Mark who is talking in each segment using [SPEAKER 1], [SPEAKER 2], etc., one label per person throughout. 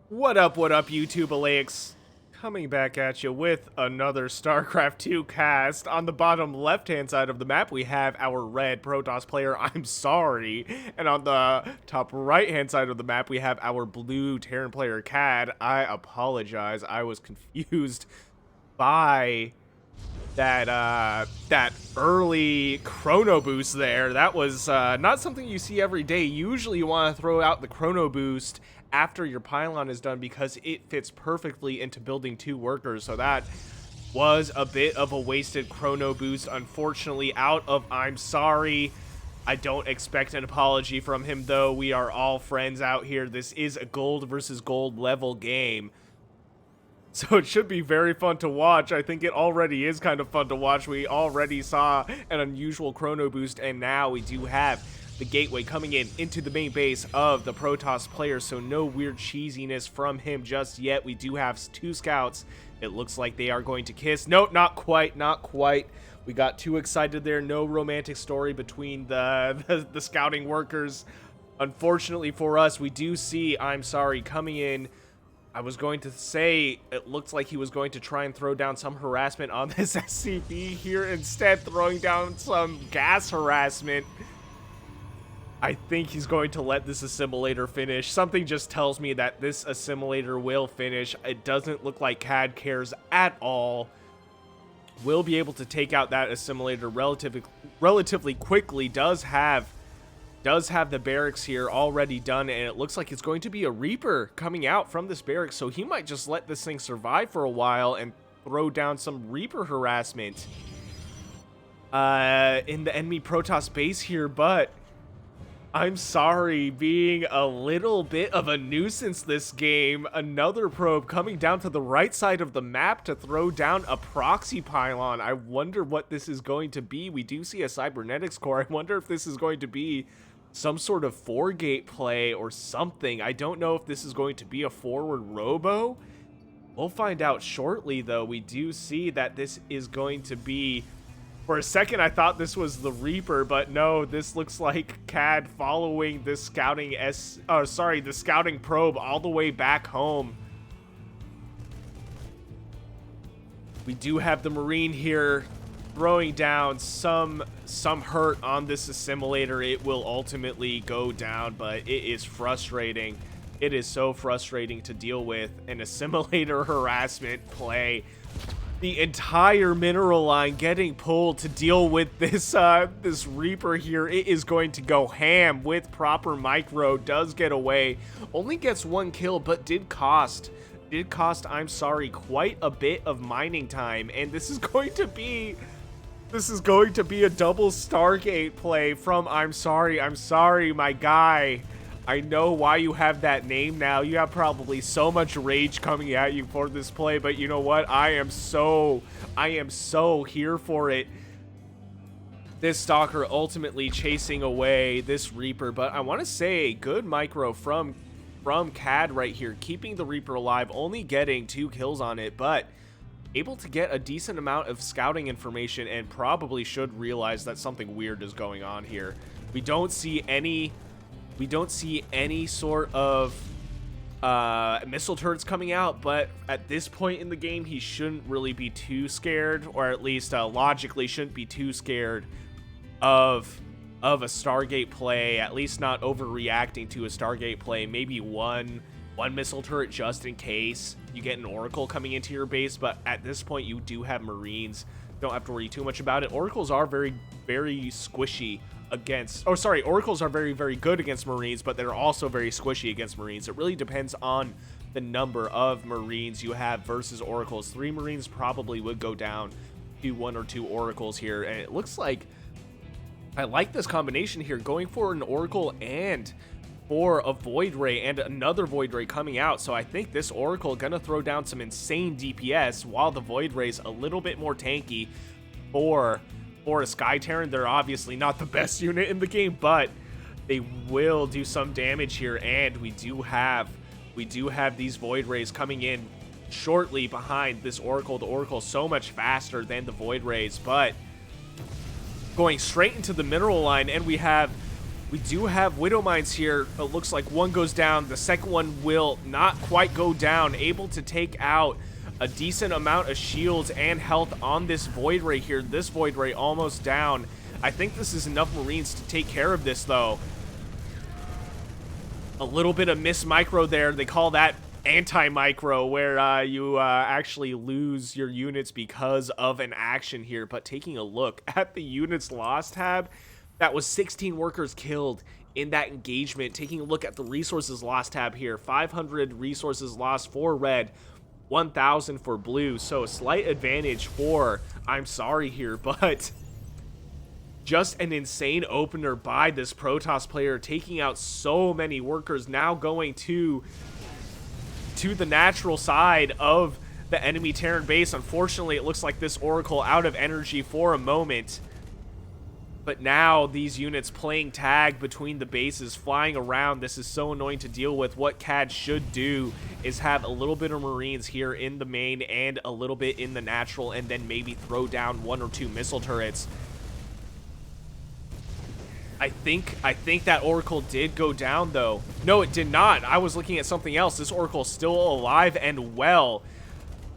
[SPEAKER 1] What up, YouTube Alayx? Coming back at you with another StarCraft 2 cast. On the bottom left-hand side of the map, we have our red Protoss player, I'm sorry. And on the top right-hand side of the map, we have our blue Terran player, Cad. I apologize, I was confused by that early chrono boost there. That was not something you see every day. Usually you want to throw out the chrono boost after your pylon is done because it fits perfectly into building two workers. So that was a bit of a wasted chrono boost, unfortunately, out of I'm sorry. I don't expect an apology from him, though. We are all friends out here. This is a gold versus gold level game, so it should be very fun to watch. I think it already is kind of fun to watch. We already saw an unusual chrono boost, and now we do have the gateway coming into the main base of the Protoss player, so no weird cheesiness from him just yet. We do have two scouts. It looks like they are going to kiss. No, not quite, not quite. We got too excited there. No romantic story between the scouting workers. Unfortunately for us, we do see I'm sorry coming in. I was going to say it looks like he was going to try and throw down some harassment on this SCV here, instead throwing down some gas harassment. I think he's going to let this assimilator finish. Something just tells me that this assimilator will finish. It doesn't look like Cad cares at all. Will be able to take out that assimilator relatively quickly. Does have the barracks here already done, and it looks like it's going to be a Reaper coming out from this barracks, so he might just let this thing survive for a while and throw down some Reaper harassment in the enemy Protoss base here. But I'm sorry, being a little bit of a nuisance this game. Another probe coming down to the right side of the map to throw down a proxy pylon. I wonder what this is going to be. We do see a cybernetics core. I wonder if this is going to be some sort of 4-gate play or something. I don't know if this is going to be a forward robo. We'll find out shortly, though. We do see that this is going to be... For a second, I thought this was the Reaper, but no, this looks like Cad following this scouting the scouting probe all the way back home. We do have the Marine here throwing down some hurt on this assimilator. It will ultimately go down, but it is frustrating. It is so frustrating to deal with an assimilator harassment play. The entire mineral line getting pulled to deal with this this Reaper here. It is going to go ham with proper micro. Does get away. Only gets one kill, but did cost I'm sorry quite a bit of mining time. And this is going to be a double Stargate play from I'm sorry, my guy. I know why you have that name now. You have probably so much rage coming at you for this play, but you know what? I am so here for it. This Stalker ultimately chasing away this Reaper, but I want to say good micro from Cad right here, keeping the Reaper alive, only getting 2 kills on it, but able to get a decent amount of scouting information, and probably should realize that something weird is going on here. We don't see any sort of missile turrets coming out, but at this point in the game, he shouldn't really be too scared, or at least logically shouldn't be too scared of a Stargate play, at least not overreacting to a Stargate play. Maybe one missile turret just in case you get an Oracle coming into your base, but at this point you do have Marines. Don't have to worry too much about it. Oracles are very squishy against, Oracles are very good against Marines, but they're also very squishy against Marines. It really depends on the number of Marines you have versus Oracles. 3 Marines probably would go down to 1 or 2 Oracles here, and it looks like I like this combination here, going for an Oracle and for a Void Ray, and another Void Ray coming out. So I think this Oracle gonna throw down some insane DPS, while the Void Ray's a little bit more tanky for a Sky Terran. They're obviously not the best unit in the game, but they will do some damage here, and we do have these Void Rays coming in shortly behind this Oracle. The Oracle so much faster than the Void Rays, but going straight into the mineral line, and we have We do have Widow Mines here. It looks like one goes down. The second one will not quite go down. Able to take out a decent amount of shields and health on this Void Ray here. This Void Ray almost down. I think this is enough Marines to take care of this, though. A little bit of miss micro there. They call that anti-micro, where you actually lose your units because of an action here. But taking a look at the units lost tab, that was 16 workers killed in that engagement. Taking a look at the resources lost tab here, 500 resources lost for red, 1,000 for blue. So a slight advantage for imsorry here, but just an insane opener by this Protoss player, taking out so many workers. Now going to the natural side of the enemy Terran base. Unfortunately, it looks like this Oracle out of energy for a moment. But now these units playing tag between the bases, flying around. This is so annoying to deal with. What CAD should do is have a little bit of Marines here in the main and a little bit in the natural, and then maybe throw down 1 or 2 missile turrets. I think that Oracle did go down, though. No, it did not. I was looking at something else. This Oracle's still alive and well.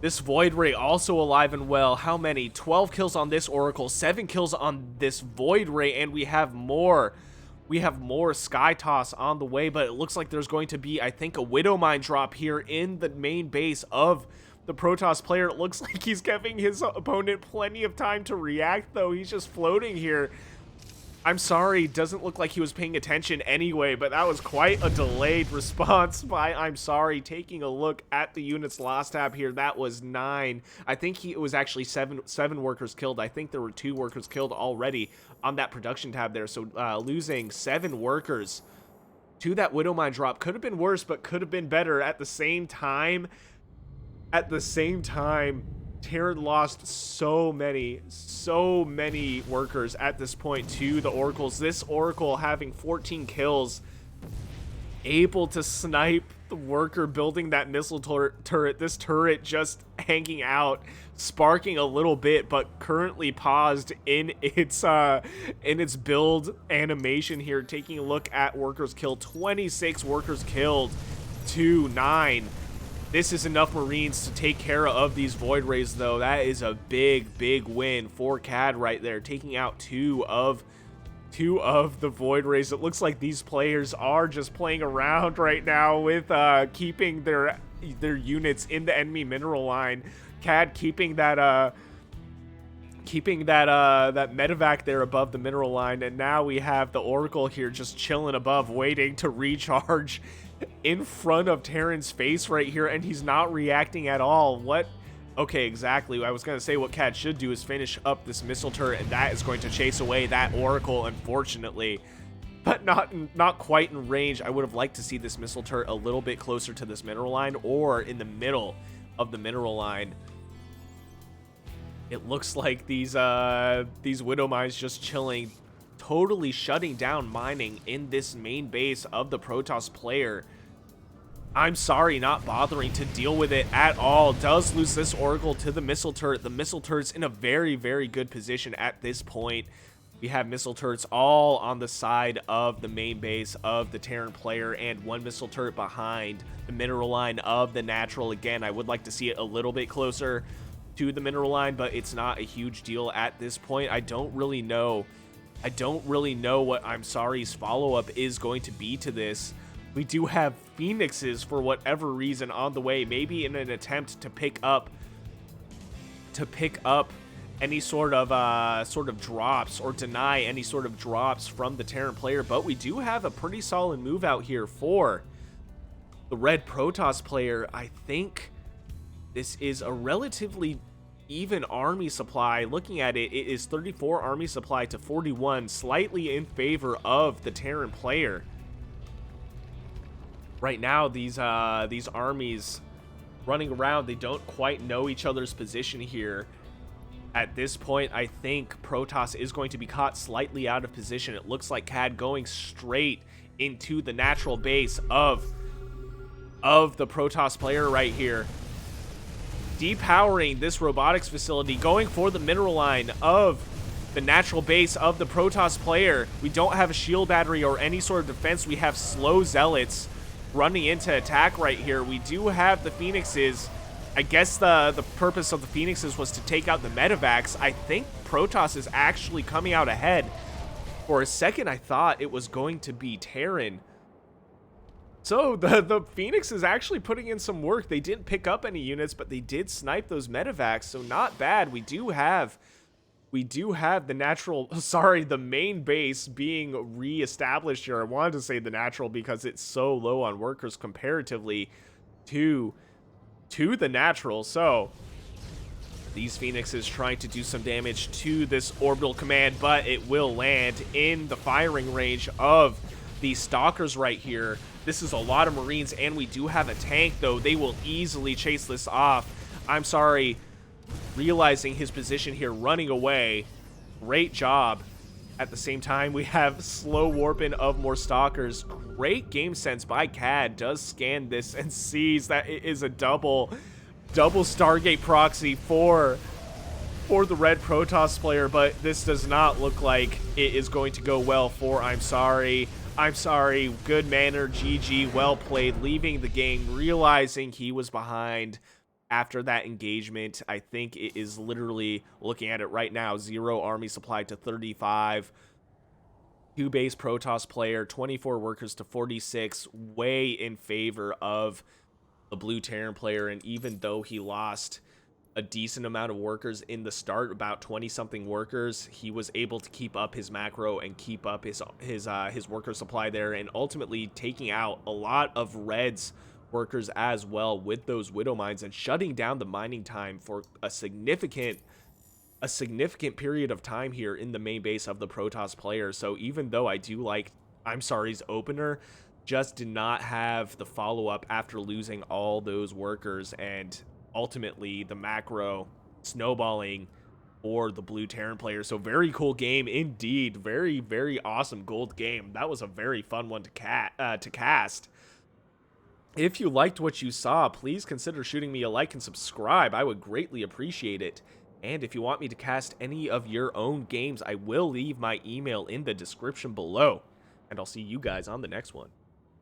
[SPEAKER 1] This Void Ray also alive and well. How many? 12 kills on this Oracle, 7 kills on this Void Ray, and we have more. We have more Sky Toss on the way, but it looks like there's going to be, I think, a Widow Mine drop here in the main base of the Protoss player. It looks like he's giving his opponent plenty of time to react, though. He's just floating here. imsorry doesn't look like he was paying attention anyway, but that was quite a delayed response by imsorry. Taking a look at the units lost tab here, that was 9. I think it was actually seven workers killed. I think there were 2 workers killed already on that production tab there. So losing 7 workers to that Widow Mine drop could have been worse, but could have been better at the same time. Terran lost so many workers at this point to the Oracles. This Oracle having 14 kills, able to snipe the worker building that missile turret. This turret just hanging out, sparking a little bit, but currently paused in its build animation here. Taking a look at workers killed, 26 workers killed to 9. This is enough Marines to take care of these Void Rays, though. That is a big win for CAD right there, taking out two of the Void Rays. It looks like these players are just playing around right now with keeping their units in the enemy mineral line. CAD keeping that medevac there above the mineral line, and now we have the Oracle here just chilling above, waiting to recharge in front of Terran's face right here, and he's not reacting at all. What? Okay, exactly. I was going to say what CAD should do is finish up this missile turret, and that is going to chase away that Oracle, unfortunately. But not quite in range. I would have liked to see this missile turret a little bit closer to this mineral line, or in the middle of the mineral line. It looks like these Widow Mines just chilling, totally shutting down mining in this main base of the Protoss player. imsorry not bothering to deal with it at all. Does lose this Oracle to the missile turret. The missile turret's in a very good position at this point. We have missile turrets all on the side of the main base of the Terran player, and 1 missile turret behind the mineral line of the natural. Again, I would like to see it a little bit closer to the mineral line, but it's not a huge deal at this point. I don't really know what imsorry's follow-up is going to be to this. We do have Phoenixes for whatever reason on the way, maybe in an attempt to pick up any sort of drops, or deny any sort of drops from the Terran player. But we do have a pretty solid move out here for the red Protoss player. I think this is a relatively even army supply. Looking at it, it is 34 army supply to 41, slightly in favor of the Terran player. Right now, these armies running around, they don't quite know each other's position here. At this point, I think Protoss is going to be caught slightly out of position. It looks like CAD going straight into the natural base of the Protoss player right here. Depowering this robotics facility, going for the mineral line of the natural base of the Protoss player. We don't have a shield battery or any sort of defense. We have slow zealots running into attack right here. We do have the Phoenixes. I guess the purpose of the Phoenixes was to take out the Medivacs. I think Protoss is actually coming out ahead. For a second, I thought it was going to be Terran. So the Phoenix is actually putting in some work. They didn't pick up any units, but they did snipe those Medivacs, so not bad. We do have the natural, sorry, the main base being re-established here. I wanted to say the natural because it's so low on workers comparatively to the natural. So these Phoenixes trying to do some damage to this orbital command, but it will land in the firing range of these Stalkers right here. This is a lot of Marines, and we do have a tank, though. They will easily chase this off. I'm sorry, realizing his position here, running away. Great job. At the same time, we have slow warping of more Stalkers. Great game sense by CAD. Does scan this and sees that it is a double Stargate proxy for the red Protoss player, but this does not look like it is going to go well for I'm sorry, good manner, GG, well played, leaving the game, realizing he was behind after that engagement. I think it is literally, looking at it right now, 0 army supply to 35. 2 base Protoss player, 24 workers to 46, way in favor of the blue Terran player. And even though he lost a decent amount of workers in the start, about 20-something workers, he was able to keep up his macro and keep up his worker supply there, and ultimately taking out a lot of Red's workers as well with those Widow Mines and shutting down the mining time for a significant period of time here in the main base of the Protoss player. So even though I do like I'm sorry's opener, just did not have the follow-up after losing all those workers, and ultimately the macro snowballing for the blue Terran player. So very cool game indeed. Very, very awesome gold game. That was a very fun one to cast. If you liked what you saw, please consider shooting me a like and subscribe. I would greatly appreciate it. And if you want me to cast any of your own games, I will leave my email in the description below. And I'll see you guys on the next one.